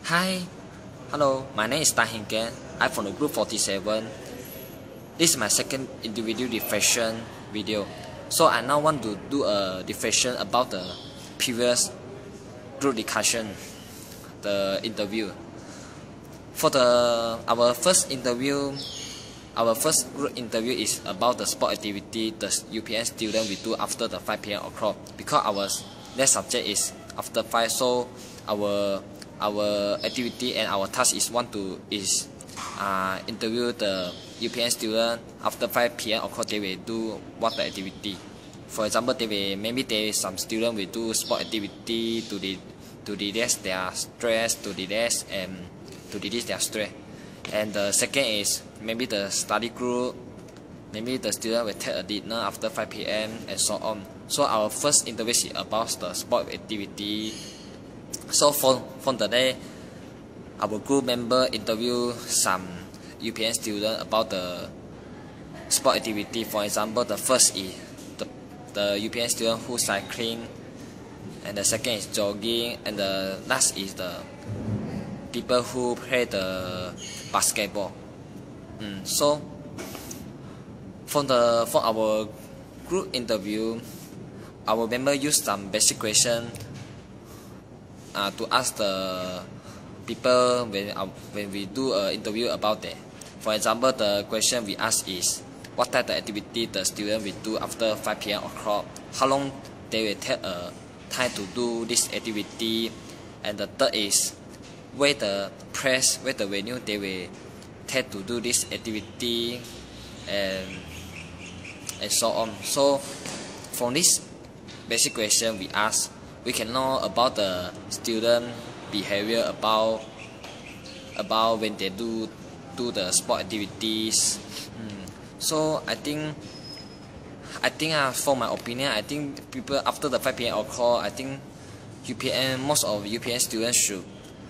Hi, hello, my name is Tan Hin Kian. I'm from the group 47. This is my second individual reflection video. So I now want to do a reflection about the previous group discussion, the interview. For our first group interview is about the sport activity the UPN student will do after the 5 p.m. o'clock. Because our next subject is after 5, so our activity and our task is interview the UPN student after 5 p.m. o'clock. They will do what the activity. For example, some student will do sport activity to release their stress, to release their stress. And the second is maybe the study group. Maybe the student will take a dinner after 5 p.m. and so on. So our first interview is about the sport activity. So from today, our group member interview some UPN student about the sport activity. For example, the first is the UPN student who cycling, and the second is jogging, and the last is the people who play the basketball. So for our group interview, our member use some basic question to ask the people when we do an interview about that. For example, the question we ask is what type of activity the student will do after 5 p.m. o'clock, how long they will take time to do this activity, and the third is where the venue they will take to do this activity, and so on. So from this basic question we ask, we can know about the student behavior about when they do the sport activities. So I think for my opinion, I think people after the 5 p.m. o'clock, I think most of UPN students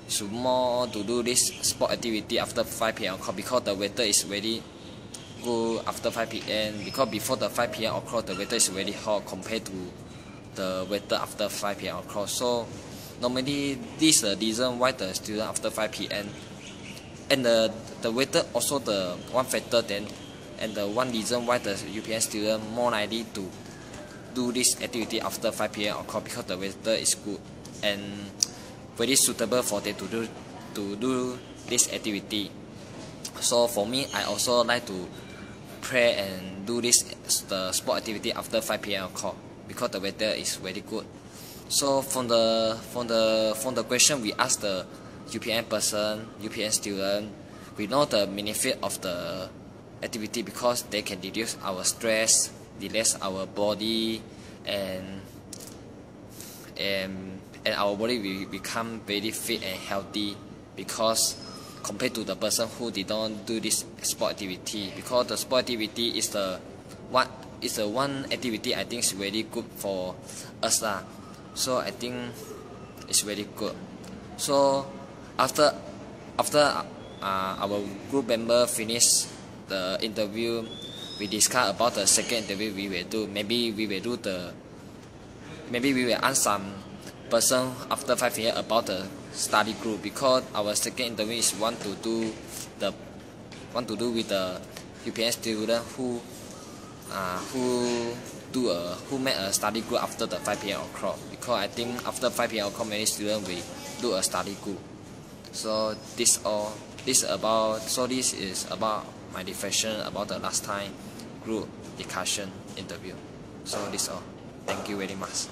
should more to do this sport activity after 5 p.m. o'clock, because the weather is very good after 5 p.m. Because before the 5 p.m. o'clock, the weather is very hot compared to the weather after 5 p.m. o'clock. So normally this is the reason why the student after 5 p.m. and the weather also the one factor then, and the one reason why the UPN student more likely to do this activity after 5 p.m. o'clock, because the weather is good and very suitable for them to do this activity. So for me, I also like to pray and do the sport activity after 5 p.m. o'clock, because the weather is very good. So from the question we ask the UPN student, we know the benefit of the activity because they can reduce our stress, relax our body, and our body will become very fit and healthy, because compared to the person who did not do this sport activity. Because the sport activity is the one activity I think is very good for us lah. So I think it's very good. So after our group member finish the interview, we discuss about the second interview we will do. Maybe we will ask some person after 5 p.m. about the study group, because our second interview is want to do with the UPN student who made a study group after the 5 p.m. o'clock, because I think after 5 p.m. o'clock many students will do a study group. So this is about my reflection about the last time group discussion interview. So this all. Thank you very much.